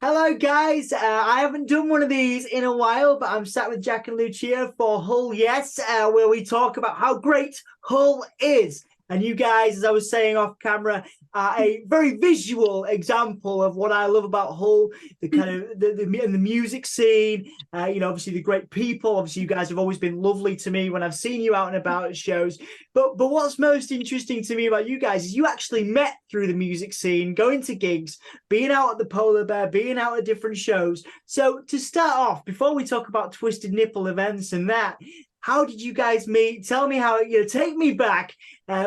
Hello, guys. I haven't done one of these in a while, but I'm sat with Jack and Lucia for Hull Yes, where we talk about how great Hull is. And you guys, as I was saying off camera, are a very visual example of what I love about Hull, the kind of and the music scene. Obviously the great people. Obviously, you guys have always been lovely to me when I've seen you out and about at shows. But what's most interesting to me about you guys is you actually met through the music scene, going to gigs, being out at the Polar Bear, being out at different shows. So to start off, before we talk about Twisted Nipple Events and that, how did you guys meet? Tell me how, take me back,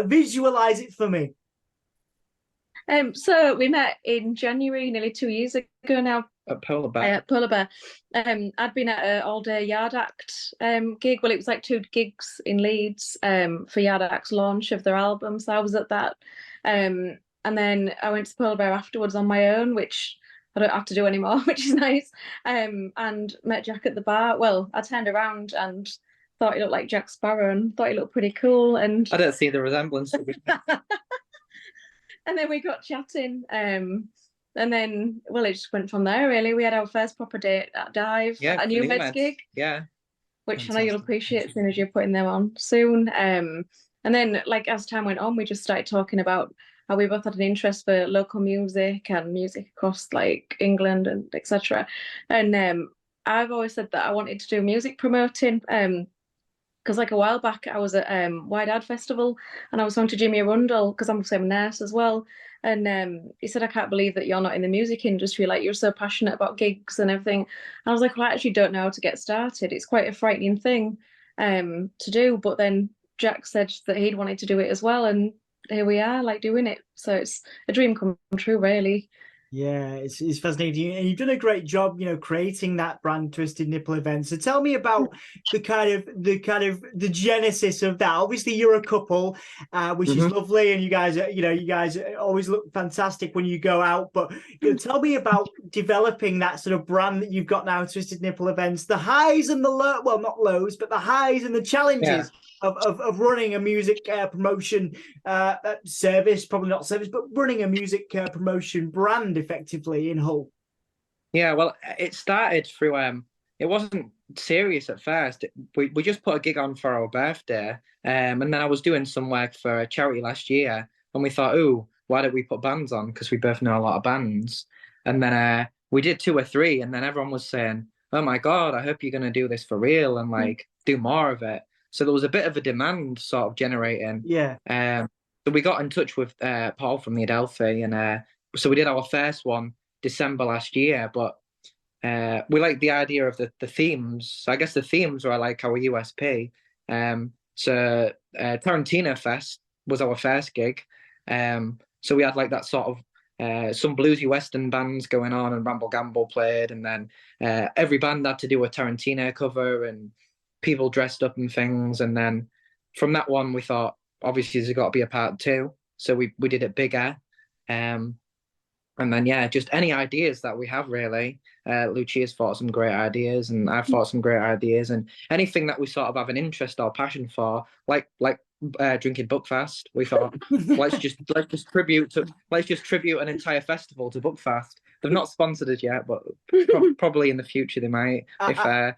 visualize it for me. So we met in January, nearly 2 years ago now, At Polar Bear. at Polar Bear. I'd been at an all-day Yard Act gig. Well, it was like two gigs in Leeds for Yard Act's launch of their album. So I was at that. And then I went to Polar Bear afterwards on my own, which I don't have to do anymore, which is nice. And met Jack at the bar. Well, I turned around and thought he looked like Jack Sparrow and thought he looked pretty cool. And I don't see the resemblance. and then we got chatting. And then, well, it just went from there, really. We had our first proper date at Dive, Yeah, at a new New Meds Meds. gig, Yeah, which I know you'll fantastic. appreciate as soon as you're putting them on soon. And then, like, as time went on, we just started talking about how we both had an interest for local music and music across, like, England and etc. And I've always said that I wanted to do music promoting. Because like a while back I was at Wide Ad Festival and I was talking to Jimmy Arundel because I'm the same nurse as well. And he said, I can't believe that you're not in the music industry. Like you're so passionate about gigs and everything. And I was like, well, I actually don't know how to get started. It's quite a frightening thing to do. But then Jack said that he'd wanted to do it as well. And here we are, like doing it. So it's a dream come true, really. Yeah, it's fascinating, and you've done a great job, creating that brand Twisted Nipple Event. So tell me about the genesis of that. Obviously, you're a couple, which is hmm lovely, and you guys always look fantastic when you go out. But tell me about developing that sort of brand that you've got now, Twisted Nipple Events. The highs and the low, well, not lows, but the highs and the Yeah, challenges of running a music promotion service, probably not service, but running a music promotion brand effectively in Hull. yeah. Well, it started through. It wasn't serious at first. We just put a gig on for our birthday, and then I was doing some work for a charity last year, and we thought, oh, why don't we put bands on? Because we both know a lot of bands, and then we did two or three, and then everyone was saying, oh my God, I hope you're gonna do this for real and like do more of it. So there was a bit of a demand sort of generating. Yeah. So we got in touch with Paul from the Adelphi, and so we did our first one December last year. But we like the idea of the themes. So I guess the themes are like our USP. So Tarantino Fest was our first gig. So we had like that sort of some bluesy Western bands going on, and Ramble Gamble played, and then every band had to do a Tarantino cover, and people dressed up and things. And then from that one, we thought obviously there's got to be a part two, so we did it bigger. Um, and then yeah, just any ideas that we have really. Lucia's thought some great ideas, and I've thought some great ideas, and anything that we sort of have an interest or passion for, like drinking Buckfast. We thought let's just tribute an entire festival to Buckfast. They've not sponsored us yet, but probably in the future they might if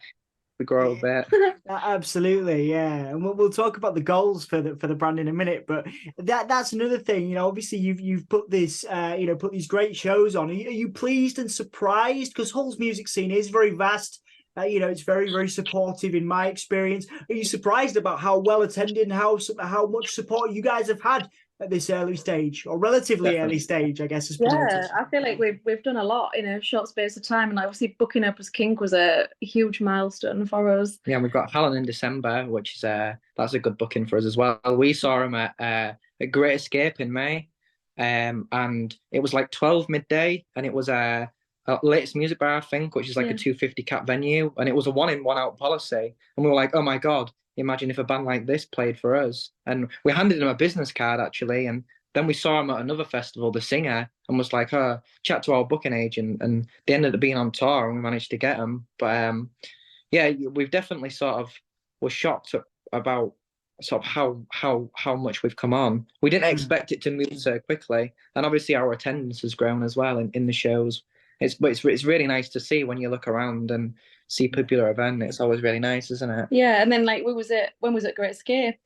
we grow a bit. Absolutely, yeah, and we'll talk about the goals for the brand in a minute. But that's another thing. Obviously you've put this, put these great shows on. Are you pleased and surprised? Because Hull's music scene is very vast. It's very, very supportive in my experience. Are you surprised about how well attended and how much support you guys have had at this early stage, or relatively early Definitely. stage, I guess, as Yeah, promoters? I feel like we've done a lot in a short space of time, and obviously booking up as King was a huge milestone for us. Yeah, and we've got Helen in December, which is that's a good booking for us as well. We saw him at Great Escape in May, and it was like 12 midday, and it was a latest music bar, I think, which is like Yeah. a 250 cap venue, and it was a one in one out policy, and we were like, oh my God, imagine if a band like this played for us. And we handed him a business card actually, and then we saw him at another festival, the singer, and was like, oh, chat to our booking agent, and they ended up being on tour, and we managed to get him. But yeah, we've definitely sort of were shocked about sort of how much we've come on. We didn't Mm. expect it to move so quickly, and obviously our attendance has grown as well in the shows. it's really nice to see when you look around and see people at an event. It's always really nice, isn't it? Yeah, and then like when we was at Great Escape,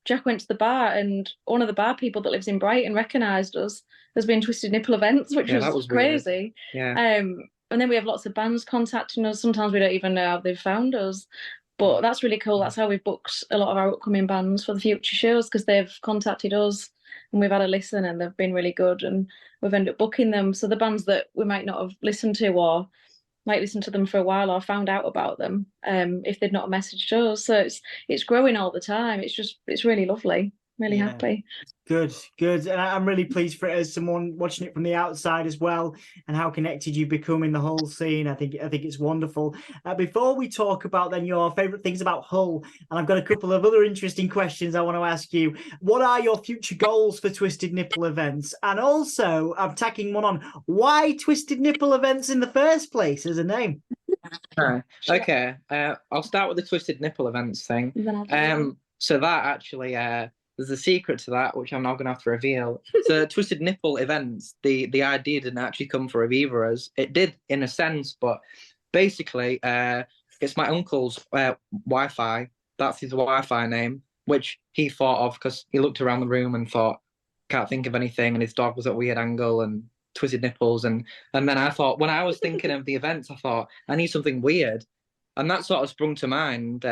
Jack went to the bar and one of the bar people that lives in Brighton recognised us as being Twisted Nipple Events, which Yeah, that was weird. crazy. Yeah. And then we have lots of bands contacting us. Sometimes we don't even know how they've found us. But that's really cool. That's how we've booked a lot of our upcoming bands for the future shows, because they've contacted us and we've had a listen and they've been really good and we've ended up booking them. So the bands that we might not have listened to or might listen to them for a while or found out about them if they'd not messaged us. So it's growing all the time. It's really lovely. Really happy. Good. And I'm really pleased for it as someone watching it from the outside as well, and how connected you become in the whole scene. I think it's wonderful. Before we talk about then your favourite things about Hull, and I've got a couple of other interesting questions I want to ask you. What are your future goals for Twisted Nipple Events? And also, I'm tacking one on, why Twisted Nipple Events in the first place as a name? Okay. I'll start with the Twisted Nipple Events thing. So that actually, there's a secret to that, which I'm now going to have to reveal. So Twisted Nipple Events, the idea didn't actually come from either of us. It did in a sense, but basically, it's my uncle's Wi-Fi. That's his Wi-Fi name, which he thought of because he looked around the room and thought, can't think of anything, and his dog was at a weird angle and twisted nipples, and then I thought, when I was thinking of the events, I thought I need something weird. And that sort of sprung to mind.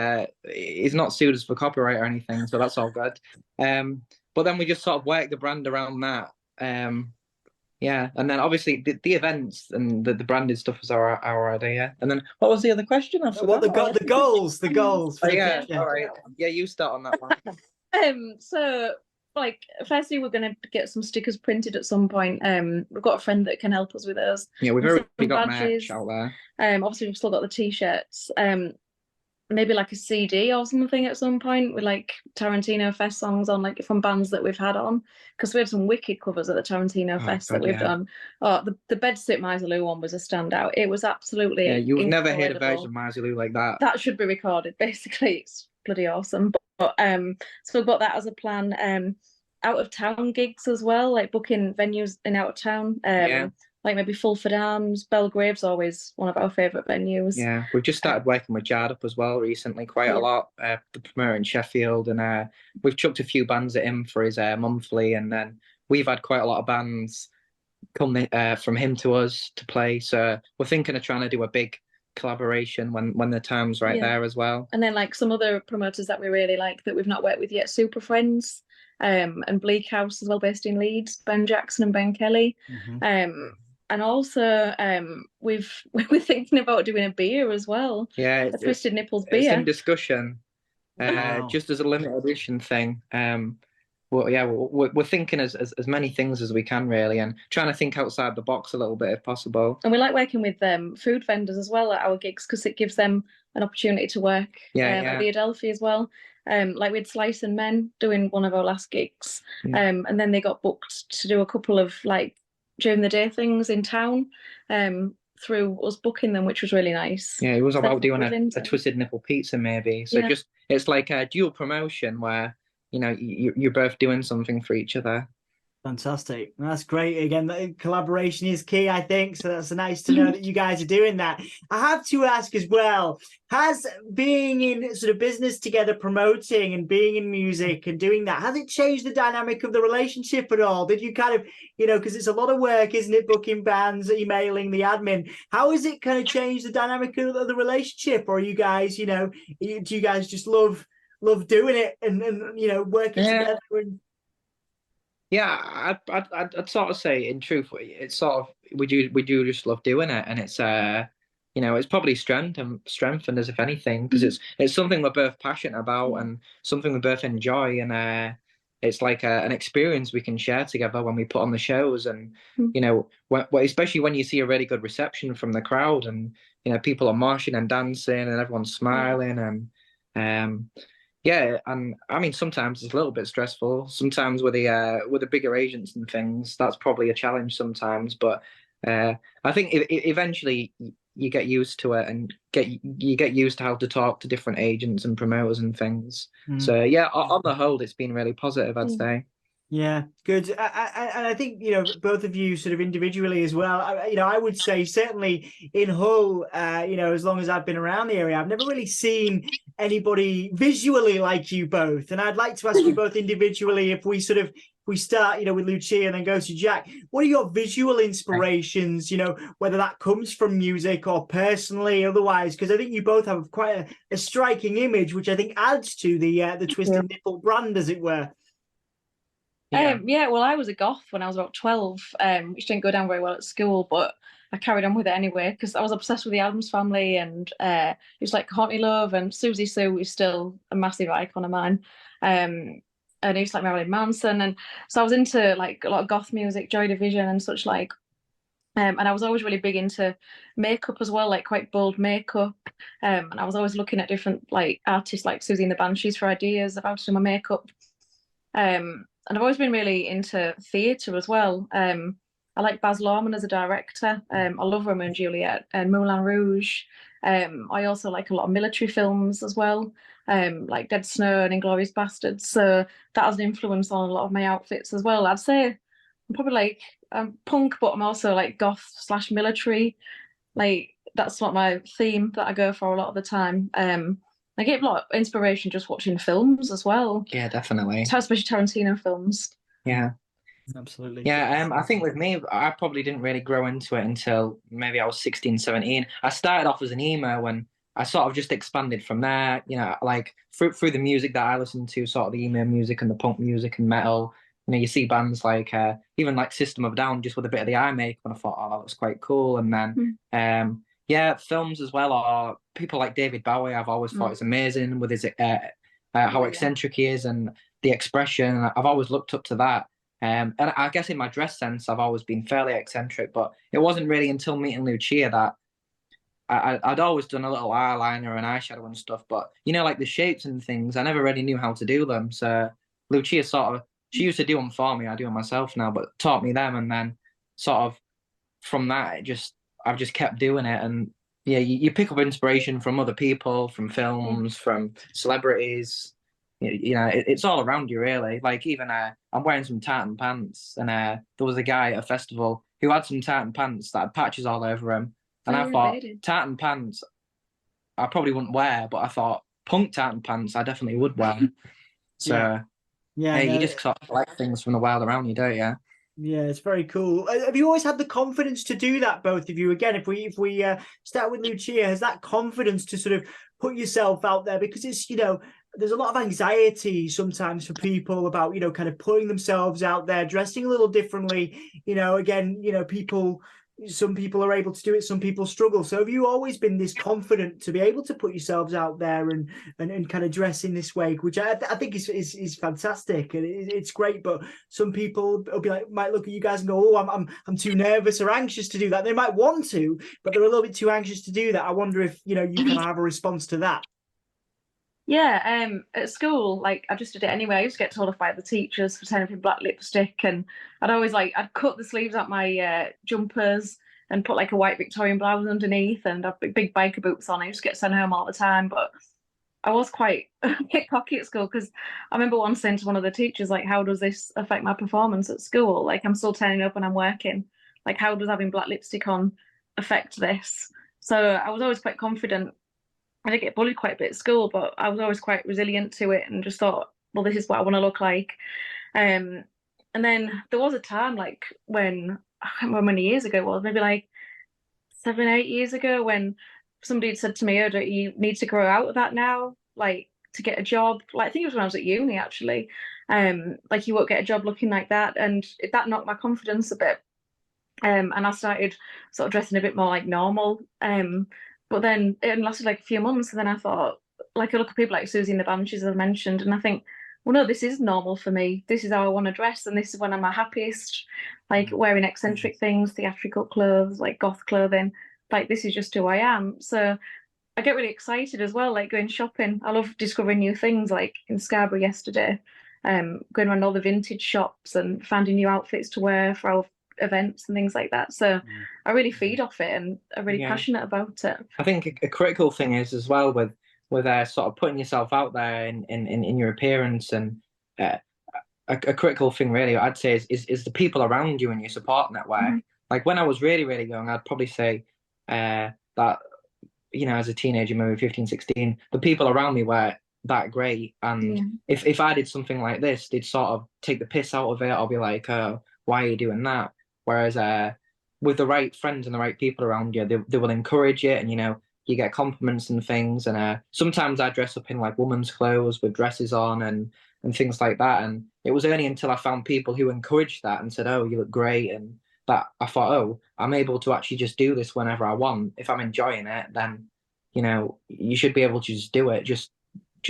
He's not sued us for copyright or anything, so that's all good. But then we just sort of worked the brand around that. Yeah, and then obviously the events and the branded stuff was our idea. And then what was the other question? I forgot. What the goals? Oh, yeah, all right. Yeah, you start on that one. So like, firstly, we're going to get some stickers printed at some point. We've got a friend that can help us with those. Yeah, we've already got merch out there. Obviously, we've still got the t-shirts. Maybe like a CD or something at some point with like Tarantino Fest songs on, like from bands that we've had on, because we had some wicked covers at the Tarantino Fest that we've done. Oh, the Bedsit Miserloo one was a standout. It was absolutely you've never heard a version of Miserloo like that. That should be recorded. Basically, it's bloody awesome. But so we've got that as a plan. Out of town gigs as well, like booking venues in out of town. Like maybe Fulford Arms, Belgrave's always one of our favourite venues. Yeah, we've just started working with Jardup as well recently, quite a lot. The promoter in Sheffield, and we've chucked a few bands at him for his monthly, and then we've had quite a lot of bands come from him to us to play. So we're thinking of trying to do a big collaboration when the time's right there as well. And then like some other promoters that we really like that we've not worked with yet, Super Friends, and Bleak House as well, based in Leeds, Ben Jackson and Ben Kelly. And also we're thinking about doing a beer as well. Yeah, a Twisted Nipples beer. It's in discussion. Just as a limited edition thing. Well, yeah, we're thinking as many things as we can, really, and trying to think outside the box a little bit if possible. And we like working with food vendors as well at our gigs, because it gives them an opportunity to work at the Adelphi as well. Like we had Slice and Men doing one of our last gigs, and then they got booked to do a couple of like during the day things in town through us booking them, which was really nice. Yeah, it was about doing a Twisted Nipple pizza maybe. So it's like a dual promotion where you're both doing something for each other. Fantastic. That's great. Again, the collaboration is key, I think. So that's nice to know that you guys are doing that. I have to ask as well, has being in sort of business together, promoting and being in music and doing that, has it changed the dynamic of the relationship at all? Did you kind of, because it's a lot of work, isn't it? Booking bands, emailing, the admin. How has it kind of changed the dynamic of the relationship? Or are you guys, do you guys just love doing it and working together? And yeah, I'd sort of say, in truth, it's sort of we do just love doing it, and it's it's probably strengthened us, if anything, because it's something we're both passionate about and something we both enjoy, and it's like an experience we can share together when we put on the shows, and especially when you see a really good reception from the crowd, and people are moshing and dancing and everyone's smiling, and yeah, and I mean sometimes it's a little bit stressful. Sometimes with the bigger agents and things, that's probably a challenge sometimes. But I think eventually you get used to it, and you get used to how to talk to different agents and promoters and things. So yeah, on the whole, it's been really positive, I'd say. Yeah, good. And I think, both of you sort of individually as well. I would say certainly in Hull, as long as I've been around the area, I've never really seen anybody visually like you both. And I'd like to ask you both individually, if we start, with Lucia and then go to Jack, what are your visual inspirations, whether that comes from music or personally, otherwise? Because I think you both have quite a striking image, which I think adds to the Twisted Nipple brand, as it were. Yeah, well, I was a goth when I was about 12, which didn't go down very well at school, but I carried on with it anyway because I was obsessed with the Addams Family, and it was like Courtney Love and Susie Sue is still a massive icon of mine. And it was like Marilyn Manson, and so I was into like a lot of goth music, Joy Division and such like. And I was always really big into makeup as well, like quite bold makeup. And I was always looking at different like artists like Susie and the Banshees for ideas about to do my makeup. And I've always been really into theatre as well. I like Baz Luhrmann as a director. I love Romeo and Juliet and Moulin Rouge. I also like a lot of military films as well, like Dead Snow and Inglourious Basterds. So that has an influence on a lot of my outfits as well. I'd say I'm probably like punk, but I'm also like goth slash military. Like that's what my theme that I go for a lot of the time. I get a lot of inspiration just watching films as well. Yeah, definitely. Especially Tarantino films. Yeah. Absolutely. Yeah, I think with me, I probably didn't really grow into it until maybe I was 16, 17. I started off as an emo and I sort of just expanded from there, like through the music that I listened to, sort of the emo music and the punk music and metal. You see bands like even like System of a Down just with a bit of the eye makeup, and I thought, oh, that was quite cool. And then yeah, films as well, or people like David Bowie, I've always thought is amazing with his how eccentric he is and the expression. I've always looked up to that. And I guess in my dress sense, I've always been fairly eccentric, but it wasn't really until meeting Lucia that I'd always done a little eyeliner and eyeshadow and stuff, but like the shapes and things, I never really knew how to do them. So Lucia she used to do them for me. I do them myself now, but taught me them, and then sort of from that, I've just kept doing it. And yeah, you pick up inspiration from other people, from films, from celebrities. It's all around you, really. Like even I'm wearing some tartan pants, and there was a guy at a festival who had some tartan pants that had patches all over him, and I thought tartan pants I probably wouldn't wear, but I thought punk tartan pants I definitely would wear. So yeah, you just sort of collect things from the world around you, don't you? Yeah, it's very cool. Have you always had the confidence to do that, both of you? Again, if we start with Lucia, has that confidence to sort of put yourself out there? Because it's, there's a lot of anxiety sometimes for people about, kind of putting themselves out there, dressing a little differently. Again, some people are able to do it, some people struggle. So have you always been this confident to be able to put yourselves out there and kind of dress in this way, which I think is fantastic, and it's great. But some people will be like, might look at you guys and go, oh, I'm too nervous or anxious to do that. They might want to, but they're a little bit too anxious to do that. I wonder if you kind of have a response to that. Yeah, at school, like I just did it anyway. I used to get told off by the teachers for turning up in black lipstick, and I'd cut the sleeves out my jumpers and put like a white Victorian blouse underneath, and I'd big biker boots on. I used to get sent home all the time, but I was quite a bit cocky at school because I remember once saying to one of the teachers, like, how does this affect my performance at school? Like, I'm still turning up and I'm working. Like, how does having black lipstick on affect this? So I was always quite confident. I did get bullied quite a bit at school, but I was always quite resilient to it and just thought, well, this is what I want to look like. And then there was a time like when, I can't remember how many years ago it was, maybe like 7, 8 years ago, when somebody had said to me, oh, don't you need to grow out of that now? Like to get a job. Like I think it was when I was at uni actually. Like you won't get a job looking like that. And that knocked my confidence a bit. And I started sort of dressing a bit more like normal. But then it lasted like a few months, and then I thought, like I look at people like Susie and the Banshees, as I mentioned, and I think, well, no, this is normal for me. This is how I want to dress, and this is when I'm at happiest. Like wearing eccentric things, theatrical clothes, like goth clothing. Like this is just who I am. So I get really excited as well, like going shopping. I love discovering new things, like in Scarborough yesterday, going around all the vintage shops and finding new outfits to wear for our events and things like that. So I really feed off it and I'm really passionate about it. I think a critical thing is as well with sort of putting yourself out there in your appearance, and a critical thing really I'd say is the people around you and your support network. Like when I was really, really young, I'd probably say that, you know, as a teenager, maybe 15, 16, the people around me were that great. And if I did something like this, they'd sort of take the piss out of it or be like, oh, why are you doing that? Whereas with the right friends and the right people around you, they will encourage it, and, you know, you get compliments and things. And sometimes I dress up in like women's clothes with dresses on and things like that. And it was only until I found people who encouraged that and said, oh, you look great, and that I thought, oh, I'm able to actually just do this whenever I want. If I'm enjoying it, then, you know, you should be able to just do it just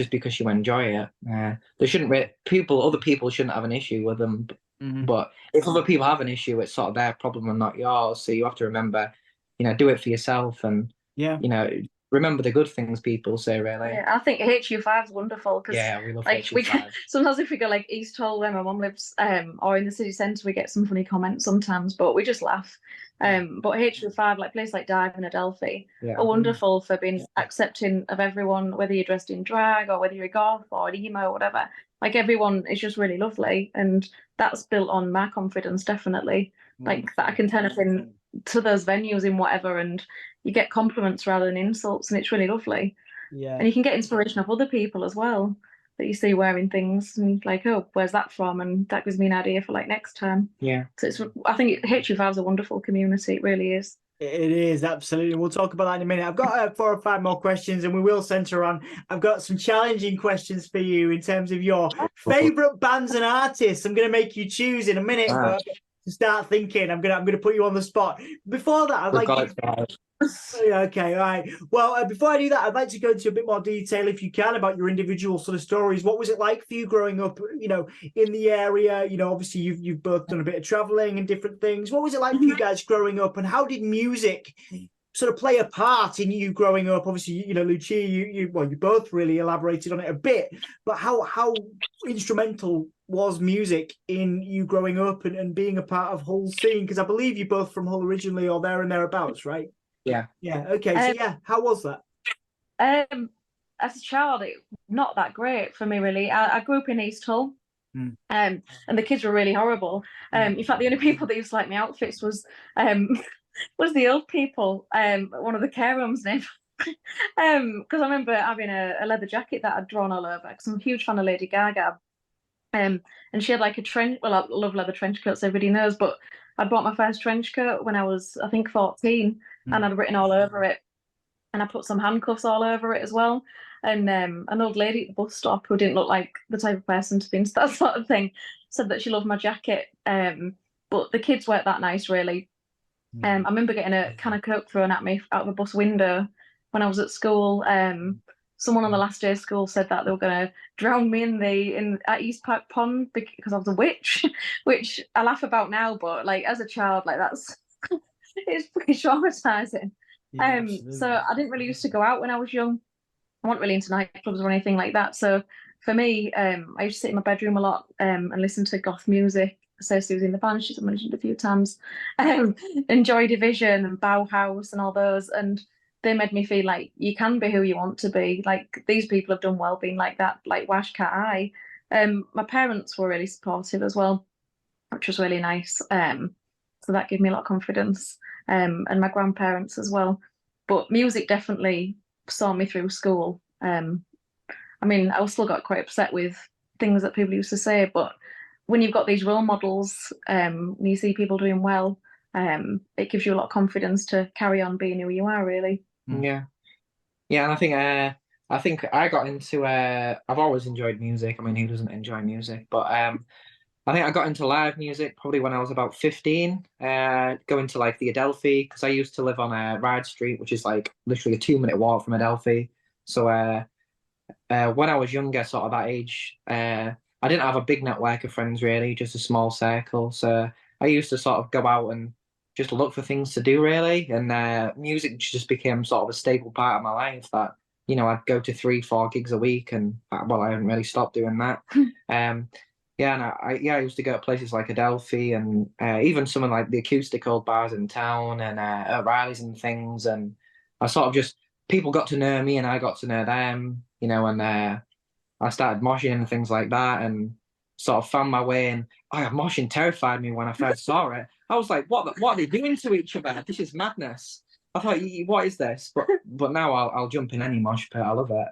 because you enjoy it. There shouldn't be other people shouldn't have an issue with them. But if other people have an issue, it's sort of their problem and not yours. So you have to remember, you know, do it for yourself, and you know, remember the good things people say, really. Yeah, I think HU5 is wonderful because we love like HU5. Sometimes if we go like East Hull where my mum lives, or in the city centre, we get some funny comments sometimes, but we just laugh. But HU5, like places like Dive and Adelphi, are wonderful for being accepting of everyone, whether you're dressed in drag or whether you're a goth or an emo or whatever. Like everyone is just really lovely, and that's built on my confidence, definitely. Like that I can turn up in to those venues in whatever, and you get compliments rather than insults, and it's really lovely. And you can get inspiration of other people as well that you see wearing things, and like, oh, where's that from? And that gives me an idea for like next time. So I think HU5 is a wonderful community. It really is. It is, absolutely. We'll talk about that in a minute. I've got 4 or 5 more questions, and we will centre on. I've got some challenging questions for you in terms of your favourite bands and artists. I'm going to make you choose in a minute, but to start thinking, I'm gonna put you on the spot. Before that, I'd like you. Okay, all right. Well, before I do that, I'd like to go into a bit more detail, if you can, about your individual sort of stories. What was it like for you growing up, you know, in the area? You know, obviously you've both done a bit of traveling and different things. What was it like for you guys growing up, and how did music sort of play a part in you growing up? Obviously, you know, Lucia, you both really elaborated on it a bit, but how instrumental was music in you growing up and being a part of Hull scene? Because I believe you're both from Hull originally, or there and thereabouts, right? Yeah. Okay. So how was that? As a child, it not that great for me really. I grew up in East Hull, and the kids were really horrible. In fact, the only people that used to like my outfits was the old people. One of the care homes name. Because I remember having a leather jacket that I'd drawn all over. Because I'm a huge fan of Lady Gaga. And she had like a trench. Well, I love leather trench coats, everybody knows. But I bought my first trench coat when I was, I think, 14, and I'd written all over it, and I put some handcuffs all over it as well. And an old lady at the bus stop who didn't look like the type of person to be into that sort of thing said that she loved my jacket. But the kids weren't that nice, really. I remember getting a can of Coke thrown at me out of a bus window when I was at school. Someone on the last day of school said that they were going to drown me at East Park Pond because I was a witch, which I laugh about now, but like as a child, like that's it's pretty traumatizing. So I didn't really used to go out when I was young. I wasn't really into nightclubs or anything like that. So for me, I used to sit in my bedroom a lot and listen to goth music. So Susie and the Banshees, I mentioned a few times, and Joy Division and Bauhaus and all those, and they made me feel like you can be who you want to be. Like these people have done well being like that, like Wash Cat Eye. My parents were really supportive as well, which was really nice. So that gave me a lot of confidence, and my grandparents as well. But music definitely saw me through school. I mean, I still got quite upset with things that people used to say, but when you've got these role models, and you see people doing well, it gives you a lot of confidence to carry on being who you are, really. Yeah, and I think I got into I've always enjoyed music. I mean, who doesn't enjoy music? But I think I got into live music probably when I was about 15, going to like the Adelphi, because I used to live on Ride Street, which is like literally a 2-minute walk from Adelphi. So when I was younger, sort of that age, I didn't have a big network of friends really, just a small circle. So I used to sort of go out and just look for things to do really. And music just became sort of a staple part of my life that, you know, I'd go to 3-4 gigs a week, and well, I haven't really stopped doing that. And I used to go to places like Adelphi and even some of like the acoustic old bars in town and O'Reilly's and things. And I sort of just, people got to know me and I got to know them, you know, and I started moshing and things like that. And sort of found my way, and moshing terrified me when I first saw it. I was like, what are they doing to each other? This is madness. I thought, what is this? But now I'll jump in any mosh pit. I love it.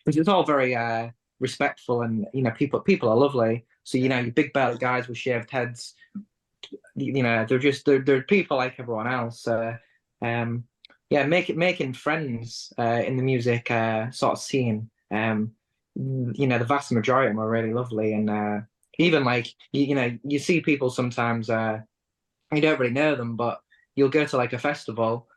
Because it's all very respectful, and people are lovely. So your big burly guys with shaved heads, they're people like everyone else. Making friends in the music sort of scene. The vast majority of them are really lovely, and even like you see people sometimes you don't really know them, but you'll go to like a festival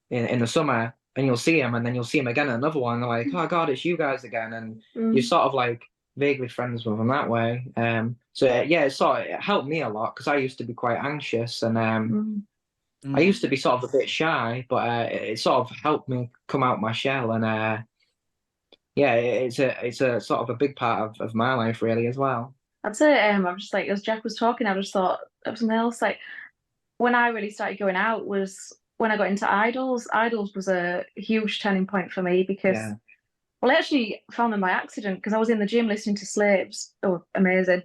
in the summer and you'll see them, and then you'll see them again at another one, and they're like, oh god, it's you guys again, and you're sort of like vaguely friends with them that way. It helped me a lot because I used to be quite anxious, and I used to be sort of a bit shy, but it sort of helped me come out my shell, and it's a sort of a big part of my life really as well. I'd say I'm just like, as Jack was talking, I just thought of something else. Like when I really started going out was when I got into idols. Idols was a huge turning point for me because, well, I actually found them by accident because I was in the gym listening to Slaves. Oh, amazing.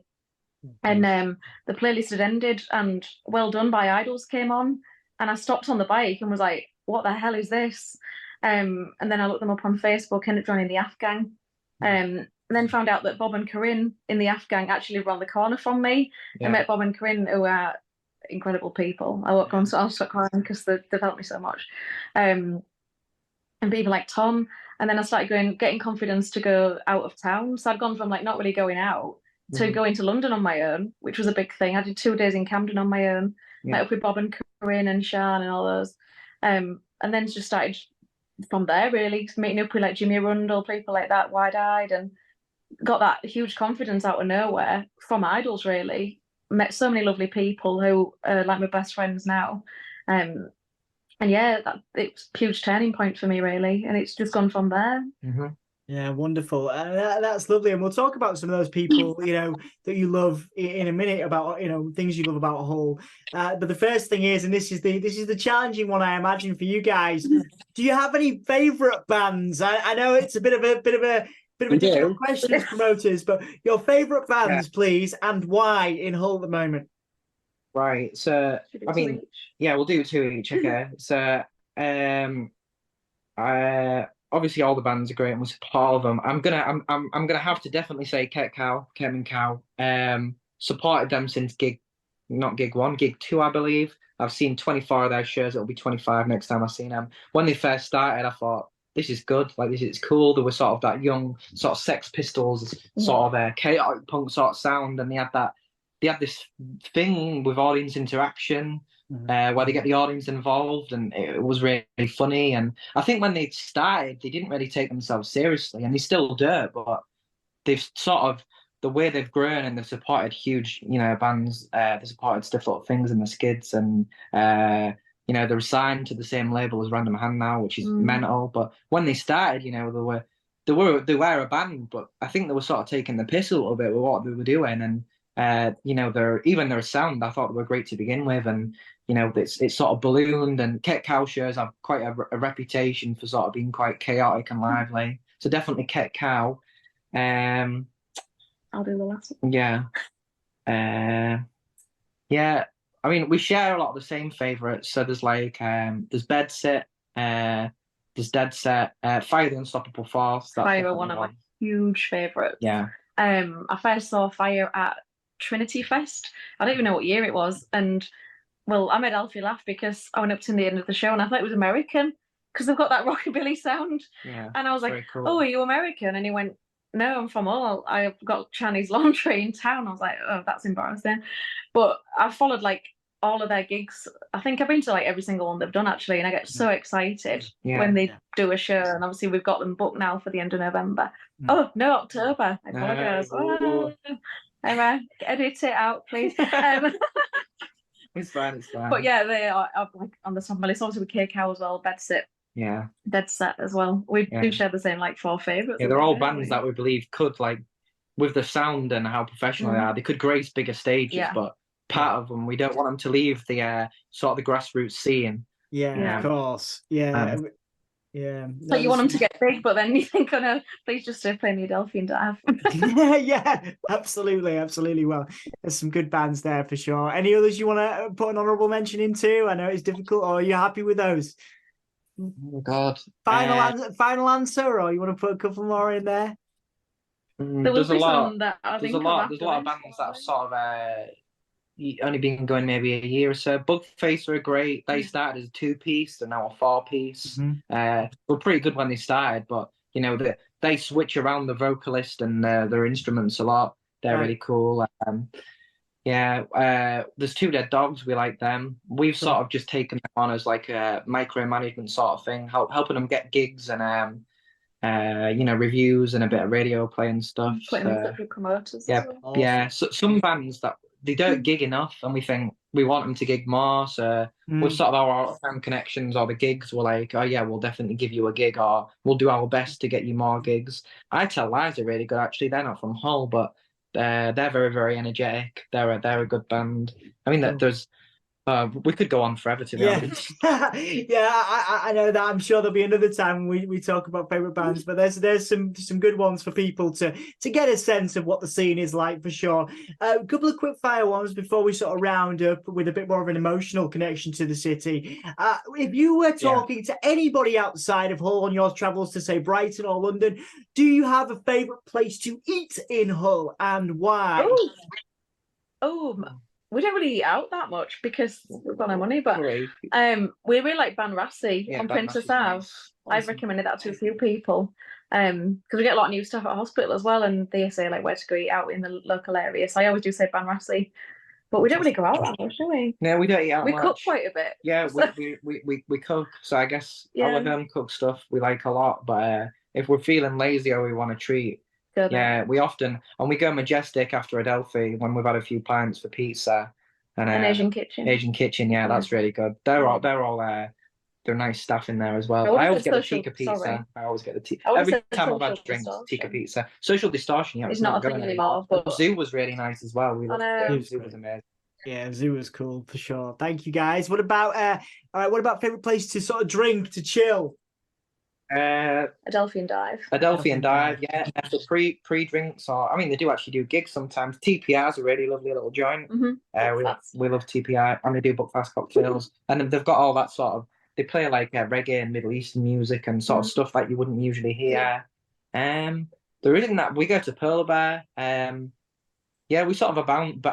And the playlist had ended and Well Done by Idols came on, and I stopped on the bike and was like, what the hell is this? And then I looked them up on Facebook, ended up joining the Afghan. And then found out that Bob and Corinne in the Afghan actually live around the corner from me. I met Bob and Corinne, who are incredible people. I won't go on, so I'll stop crying because they've helped me so much. And people like Tom. And then I started getting confidence to go out of town. So I'd gone from like not really going out to going to London on my own, which was a big thing. I did 2 days in Camden on my own, met up with Bob and Corinne and Sean and all those. And then just started from there, really, meeting up with like Jimmy Arundel, people like that, Wide Eyed, and got that huge confidence out of nowhere from idols, really. Met so many lovely people who are like my best friends now. And it was a huge turning point for me, really. And it's just gone from there. Yeah, wonderful. That's lovely. And we'll talk about some of those people, that you love in a minute, about, things you love about Hull. But the first thing is, and this is the challenging one, I imagine, for you guys. Do you have any favorite bands? I know it's a bit of a difficult question as promoters, but your favorite bands, please, and why in Hull at the moment? Right. So I mean, we'll do 2 each. Okay. So obviously all the bands are great and we'll support all of them. I'm gonna have to definitely say Ket Cow. Supported them since gig 1, gig 2, I believe. I've seen 24 of their shows. It'll be 25 next time I've seen them. When they first started, I thought, this is good. Like, this is cool. They were sort of that young sort of Sex Pistols sort of a chaotic punk sort of sound, and they had this thing with audience interaction. Where they get the audience involved, and it was really funny. And I think when they started, they didn't really take themselves seriously, and they still do, but they've sort of, the way they've grown, and they've supported huge, bands, they supported Stiff Little Things and the Skids, and they're signed to the same label as Random Hand now, which is mental. But when they started, they were a band, but I think they were sort of taking the piss a little bit with what they were doing, and their sound, I thought they were great to begin with, and it's sort of ballooned, and Ket Cow shows have quite a reputation for sort of being quite chaotic and lively. So definitely Ket Cow. I'll do the last one. I mean, we share a lot of the same favorites. So there's like there's Bedsit, there's Dead Set, Fire the Unstoppable Force. Fire were one of my huge favorites. Yeah. I first saw Fire at Trinity Fest. I don't even know what year it was, and well, I made Alfie laugh because I went up to the end of the show and I thought it was American because they've got that rockabilly sound. Yeah. And I was like, cool. "Oh, are you American?" And he went, "No, I'm from Hull. I've got Chinese laundry in town." I was like, "Oh, that's embarrassing." But I followed like all of their gigs. I think I've been to like every single one they've done actually, and I get so excited when they do a show. And obviously we've got them booked now for the end of November. Oh no, October. I apologise. Anyway, edit it out, please. It's fine. But yeah, they are like on the top of my list. Obviously with Ket Cow as well, Bedsit. Yeah. Dead Set as well. We do share the same like 4 favourites. Yeah, they're all bands that we believe could, like, with the sound and how professional they are, they could grace bigger stages, but part of them, we don't want them to leave the sort of the grassroots scene. Yeah, of course. Yeah. Yeah. Like you want them to get big, but then you think, oh no, please just stay playing the Adelphi and Dive. Yeah, absolutely. Well, there's some good bands there for sure. Any others you want to put an honourable mention into? I know it's difficult, or are you happy with those? Oh God. Final answer, or you want to put a couple more in there? There was There's a this lot. one that I There's think a of lot. There's a lot of after bands that have sort of only been going maybe a year or so. Bugface are great. They started as a two-piece, they're now a four-piece. Were pretty good when they started, but you know they switch around the vocalist and their instruments a lot. They're really cool. There's Two Dead Dogs. We like them. We've sort of just taken them on as like a micromanagement sort of thing, helping them get gigs and reviews and a bit of radio play and stuff. Putting in touch with promoters. Yeah, as well. yeah. So some bands that they don't gig enough, and we think we want them to gig more. So with sort of our fan connections or the gigs, we're like, oh yeah, we'll definitely give you a gig, or we'll do our best to get you more gigs. I Tell Lies are really good actually. They're not from Hull, but they're very, very energetic. They're a good band. I mean, there's we could go on forever, to be honest. Yeah, I know that. I'm sure there'll be another time we talk about favorite bands, but there's some good ones for people to get a sense of what the scene is like for sure. A couple of quick fire ones before we sort of round up with a bit more of an emotional connection to the city. If you were talking to anybody outside of Hull on your travels to say Brighton or London, do you have a favorite place to eat in Hull and why? We don't really eat out that much because we've got no money, but we really like Banrassi on Princess Ave. Nice. I've recommended that to a few people because we get a lot of new stuff at hospital as well, and they say like where to go eat out in the local area. So I always do say Banrassi, but we don't really go out that much, do we? No, we don't eat out We much. cook quite a bit. Yeah, we cook. So I guess our home cooked stuff we like a lot. But if we're feeling lazy or we want a treat, we often we go Majestic after Adelphi when we've had a few pints for pizza and Asian Kitchen. Asian Kitchen, that's really good. They're nice staff in there as well. I always get the tikka pizza. I always get the tikka. Every time I've had drinks, tikka pizza. Social Distortion, it's not a thing anymore. But Zoo was really nice as well. We loved Zoo was amazing. Yeah, Zoo was cool for sure. Thank you guys. What about what about favorite place to sort of drink to chill? Adelphi and Dive. Adelphi and Dive, yeah. For pre-drinks, or I mean, they do actually do gigs sometimes. TPR's a really lovely little joint. We love TPR, and they do Buckfast cocktails, and they've got all that sort of. They play like reggae and Middle Eastern music and sort of stuff that you wouldn't usually hear. There isn't that. We go to Pearl Bear. We sort of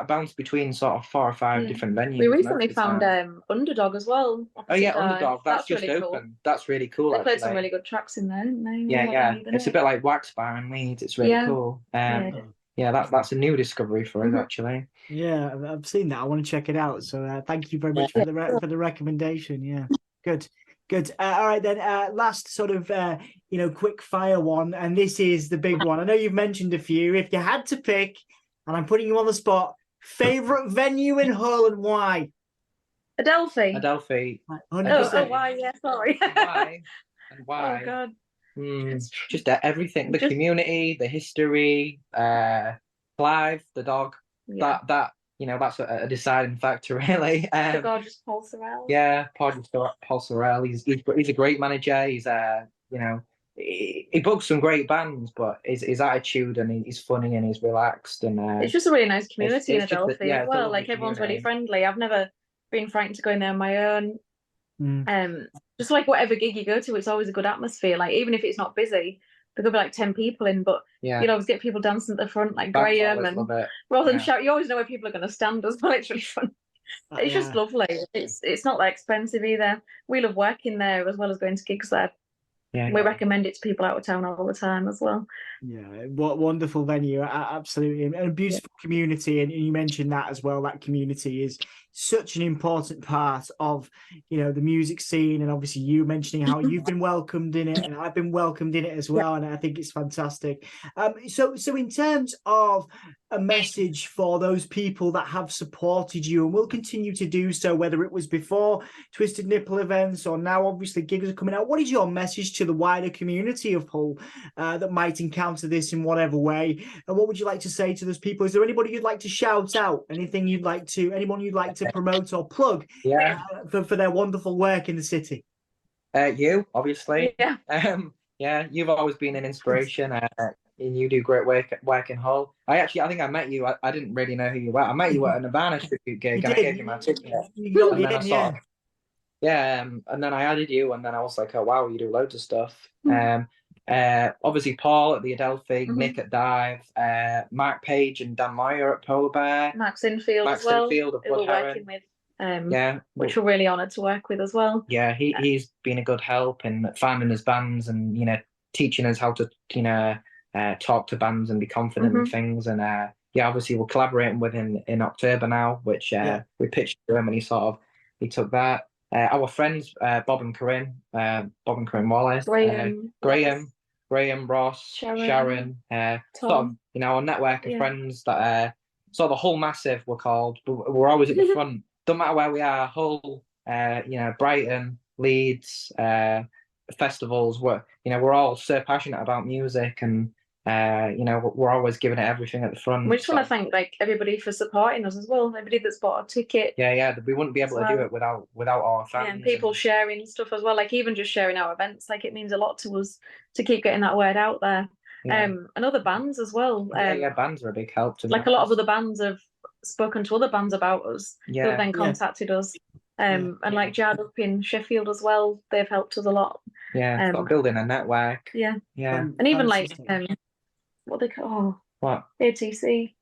bounce between sort of 4 or 5 different venues. We recently found Underdog as well. Underdog. That's just really open. Cool. That's really cool. They played some really good tracks in there, didn't they? Yeah. It's a bit like Wax Bar in Leeds. It's really cool. That's a new discovery for us actually. Yeah, I've seen that. I want to check it out. So thank you very much for the recommendation. Yeah, good. All right then. Last sort of quick fire one, and this is the big one. I know you've mentioned a few. If you had to pick. And I'm putting you on the spot. Favorite venue in Hull and why? Adelphi. 100%. Why? Yeah, sorry. Why? And why? Oh God. Just everything. The community, the history, Clive, the dog. Yeah. That's a deciding factor, really. The gorgeous Paul Sorrell. Yeah, Paul Sorrell. He's a great manager. He's he books some great bands, but his attitude and he's funny and he's relaxed and it's just a really nice community in Adelphi as well. Like everyone's really friendly. I've never been frightened to go in there on my own. Just like whatever gig you go to, it's always a good atmosphere. Like even if it's not busy, there could be like 10 people in, but you'll always get people dancing at the front, like Graham and rather than shout. You always know where people are going to stand as well. It's really fun. It's just lovely. It's not that expensive either. We love working there as well as going to gigs there. We recommend it to people out of town all the time as well. Yeah, what wonderful venue, absolutely, and a beautiful community. And you mentioned that as well. That community is such an important part of the music scene, and obviously you mentioning how you've been welcomed in it, and I've been welcomed in it as well, and I think it's fantastic. So in terms of a message for those people that have supported you and will continue to do so, whether it was before Twisted Nipple Events or now obviously gigs are coming out, what is your message to the wider community of Hull that might encounter this in whatever way, and what would you like to say to those people? Is there anybody you'd like to shout out, anyone you'd like to promote or plug for their wonderful work in the city? You, obviously. Yeah. Yeah, you've always been an inspiration, and you do great work in Hull. I think I met you. I didn't really know who you were. I met you at a Nirvana tribute gig, You and I did. gave you my ticket. You got And me then I in, saw, yeah. yeah, and then I added you, and then I was like, oh wow, you do loads of stuff. Obviously Paul at the Adelphi, Nick at Dive, Mark Page and Dan Moyer at Polar Bear, Mark Sinfield Mark as well, Sinfield of who we're Blood working with, yeah, which we're really honoured to work with as well. yeah, he's been a good help in finding his bands and teaching us how to talk to bands and be confident in things. And yeah, obviously we're collaborating with him in October now, which we pitched to him and he took that. Our friends Bob and Corinne Wallace, Graham, Ross, Sharon, sort of our network of friends that sort of the Hull Massive we're called, but we're always at the front. Don't matter where we are, Hull, Brighton, Leeds, festivals. We're all so passionate about music, and we're always giving it everything at the front. We just want to thank everybody for supporting us as well. Everybody that's bought a ticket. Yeah, we wouldn't be able to do it without our fans. Yeah, and people sharing stuff as well. Even just sharing our events, it means a lot to us to keep getting that word out there. Yeah. And other bands as well. Bands are a big help to me. A lot of other bands have spoken to other bands about us who have then contacted us. And Jarred Up in Sheffield as well, they've helped us a lot. Yeah, building a network. Yeah. And even what they call what ATC.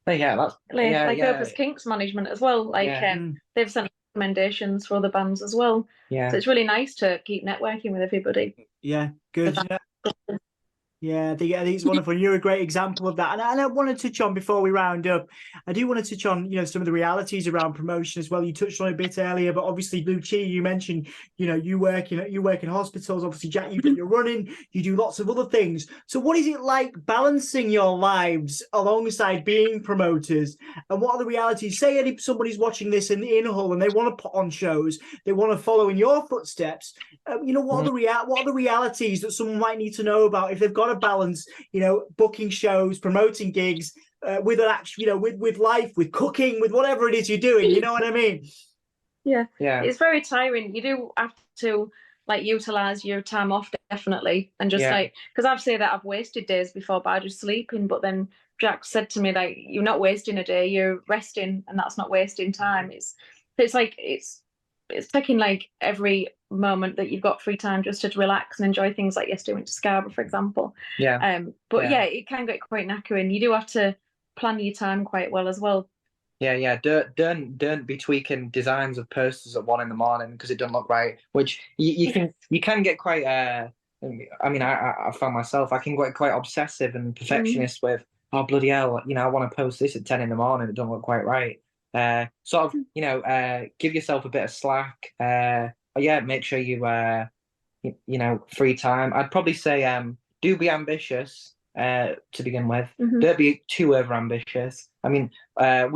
Oh, yeah, that's Opus Kinks management as well. They've sent recommendations for other bands as well. Yeah. So it's really nice to keep networking with everybody. Yeah, good. Yeah, I think it's wonderful. You're a great example of that. And I want to touch on, before we round up, I do want to touch on, some of the realities around promotion as well. You touched on it a bit earlier, but obviously, Lucia, you mentioned, you work in hospitals. Obviously, Jack, you're running, you do lots of other things. So what is it like balancing your lives alongside being promoters? And what are the realities? Say if somebody's watching this in Hull and they want to put on shows, they want to follow in your footsteps. What are the realities that someone might need to know about if they've got to balance, booking shows, promoting gigs, with an actual, with life, with cooking, with whatever it is you're doing. You know what I mean? Yeah. It's very tiring. You do have to utilize your time off, definitely, and just because I've said that I've wasted days before by just sleeping, but then Jack said to me you're not wasting a day, you're resting, and that's not wasting time. It's taking every moment that you've got free time just to relax and enjoy things, like yesterday went to Scarborough, for example. It can get quite knackering. You do have to plan your time quite well as well. Don't be tweaking designs of posters at 1 a.m. because it doesn't look right, which you can get quite I found myself, I can get quite obsessive and perfectionist with, oh bloody hell, I want to post this at 10 a.m. it don't look quite right. Give yourself a bit of slack. Make sure you free time. I'd probably say do be ambitious to begin with. Don't be too over ambitious. We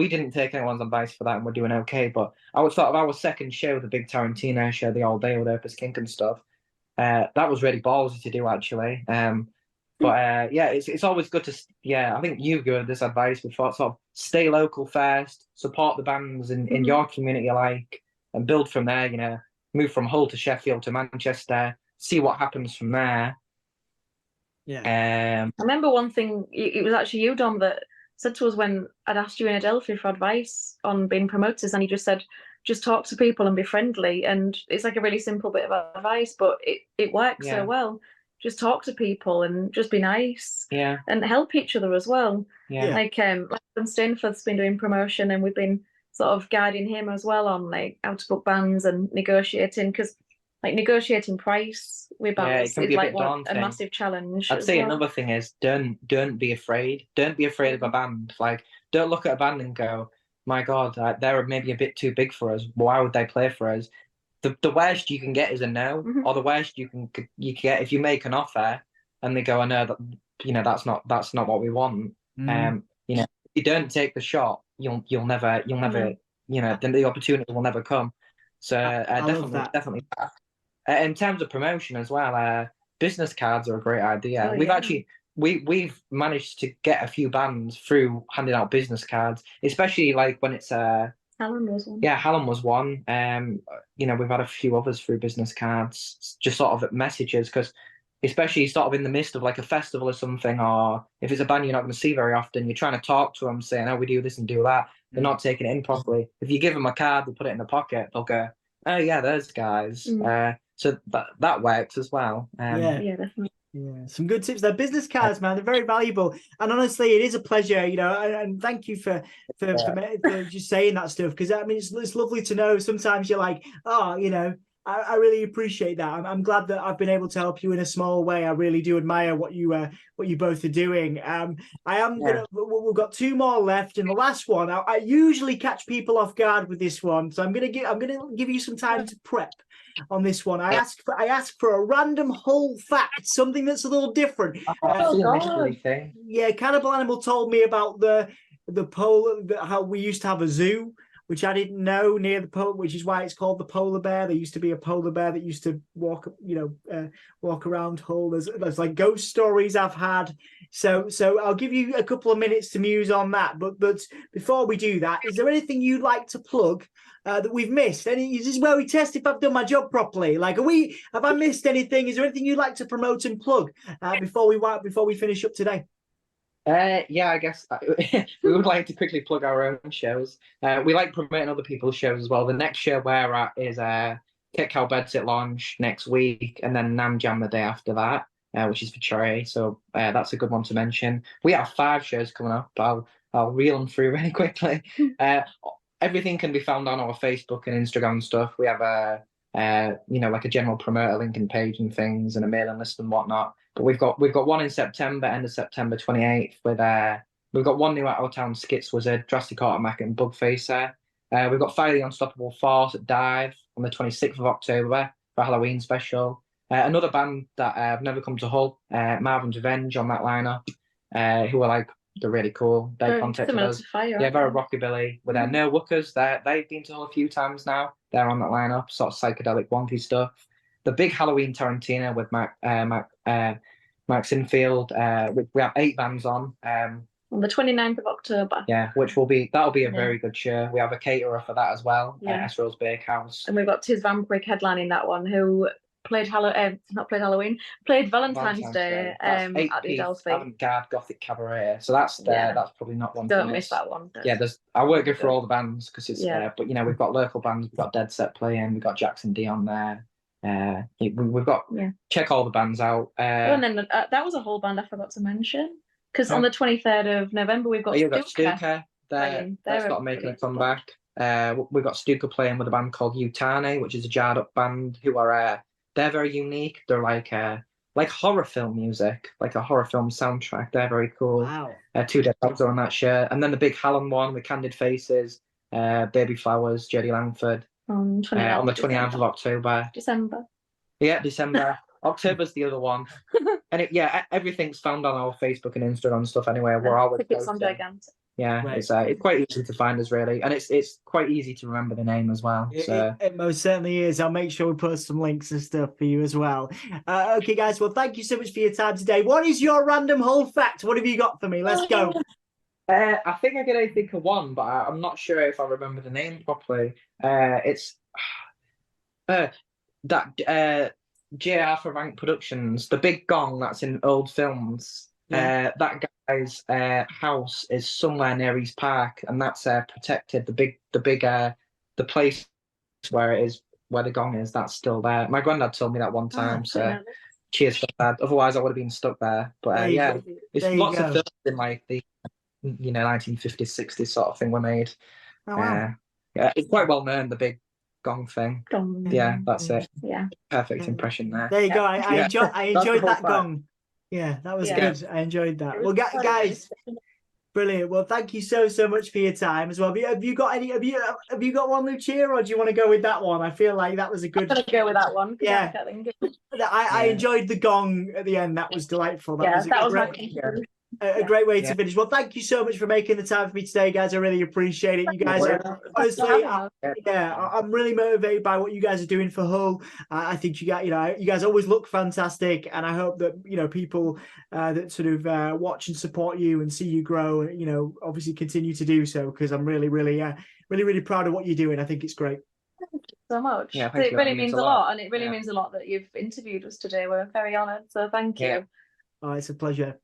didn't take anyone's advice for that, and we're doing okay. But I was thought of our second show, the big Tarantino show, the All Day with Opus Kink and stuff. That was really ballsy to do, actually. It's always good to, I think you've given this advice before, sort of stay local first, support the bands in your community and build from there, move from Hull to Sheffield to Manchester, see what happens from there. I remember one thing, it was actually you, Dom, that said to us when I'd asked you in Adelphi for advice on being promoters, and you just said, just talk to people and be friendly. And it's a really simple bit of advice, but it works so well. Just talk to people and just be nice. And help each other as well. Like Stainforth's been doing promotion, and we've been sort of guiding him as well on how to book bands and negotiating, because negotiating price with bands is a massive challenge. I'd say another thing is don't be afraid. Don't be afraid of a band. Don't look at a band and go, my God, they're maybe a bit too big for us. Why would they play for us? The worst you can get is a no, or the worst you can get if you make an offer and they go, oh no, that's not what we want. If you don't take the shot, you'll never the opportunity will never come. So definitely that. In terms of promotion as well, business cards are a great idea. We've managed to get a few bands through handing out business cards, especially when it's Alan was one. Yeah, Hallam was one. We've had a few others through business cards, just sort of messages, because especially sort of in the midst of like a festival or something, or if it's a band you're not going to see very often, you're trying to talk to them, saying, "Oh, we do this and do that." They're not taking it in properly. If you give them a card, they put it in the pocket, they'll go, "Oh yeah, those guys." So that works as well. Yeah. Yeah, definitely. Yeah, some good tips. They're business cards, man. They're very valuable, and honestly, it is a pleasure. And thank you for just saying that stuff, because I mean, it's lovely to know. Sometimes you're like, oh, I really appreciate that. I'm glad that I've been able to help you in a small way. I really do admire what you both are doing. We've got two more left, and the last one. I usually catch people off guard with this one, so I'm gonna give you some time to prep on this one. I ask for a random Hull fact, something that's a little different. Yeah, Cannibal Animal told me about the how we used to have a zoo, which I didn't know, near the polar, which is why it's called the polar bear. There used to be a polar bear that used to walk around Hull. There's like ghost stories I've had. So I'll give you a couple of minutes to muse on that. But before we do that, is there anything you'd like to plug that we've missed? This is where we test if I've done my job properly. Like, have I missed anything? Is there anything you'd like to promote and plug before we finish up today? Yeah, I guess we would like to quickly plug our own shows. We like promoting other people's shows as well. The next show we're at is Cat Cow Bedsit launch next week, and then Nam Jam the day after that, which is for Trey. So that's a good one to mention. We have 5 shows coming up. I'll reel them through really quickly. Everything can be found on our Facebook and Instagram stuff. We have like a general promoter linking page and things, and a mailing list and whatnot. But we've got one in September, end of September 28th, with we've got one new at our town, Skits Wizard, Drastic Automatic and Bugfacer. We've got Fire the Unstoppable Force at Dive on the 26th of October for Halloween special. Another band that have never come to Hull, Marvin's Revenge on that lineup, who are they're really cool. They contacted us. Yeah, very rockabilly with their No Wookers. They've been to Hull a few times now. They're on that lineup, sort of psychedelic wonky stuff. The big Halloween Tarantino with Mark Sinfield, which we have 8 bands on the 29th of October. Yeah, that'll be a very good show. We have a caterer for that as well, Esrael's Bakehouse. And we've got Tiz Vampiric headlining that one, who played Valentine's Day at the Adelphi. Avant-garde Gothic Cabaret. So that's probably not one. Don't miss that one. I won't go for all the bands because it's but we've got local bands. We've got Dead Set playing. We've got Jackson D on there. We've got check all the bands out. And then that was a whole band I forgot to mention, because on the 23rd of November we've got Stuka. They're not making a comeback. We've got Stuka playing with a band called Utane, which is a jarred up band who are they're very unique. They're like horror film music, like a horror film soundtrack. They're very cool. Wow. 2 Dead Dogs are on that shirt, and then the big Hallam one with Candid Faces, Baby Flowers, Jodie Langford. On the 29th of October. December. Yeah, December. October's the other one. And everything's found on our Facebook and Instagram stuff anyway. We're always tickets on Gigantic. Yeah, right. It's quite easy to find us, really, and it's quite easy to remember the name as well. It most certainly is. I'll make sure we put some links and stuff for you as well. Okay, guys. Well, thank you so much for your time today. What is your random Hull fact? What have you got for me? Let's go. I think I can think of one, but I'm not sure if I remember the name properly. It's that J. Arthur Rank Productions, the big gong that's in old films. That guy's house is somewhere near East Park, and that's protected. The place where the gong is, that's still there. My granddad told me that one time. Cheers for that. Otherwise, I would have been stuck there. But it's lots of films in like the 1950s, 60s sort of thing were made. Oh, wow. It's quite well known, the big gong thing. Gong. Yeah, that's it. Yeah. Perfect impression there. There you go. I enjoyed that gong. Yeah, that was good. I enjoyed that. Well, guys, brilliant. Well, thank you so much for your time as well. Have you got one, Lucia, or do you want to go with that one? I feel like that was a good. I'm gonna go with that one. Yeah. I enjoyed the gong at the end. That was delightful. That was a great way to finish. Well, thank you so much for making the time for me today, guys. I really appreciate it. You guys are honestly, I'm really motivated by what you guys are doing for Hull. I think you guys always look fantastic, and I hope that people that sort of watch and support you and see you grow, obviously continue to do so, because I'm really really, really proud of what you're doing. I think it's great. So much. Yeah, thank It you. really That means means a a lot, lot. and it really Yeah. means a lot that you've interviewed us today. We're very honoured, so thank you. Yeah. Oh, it's a pleasure.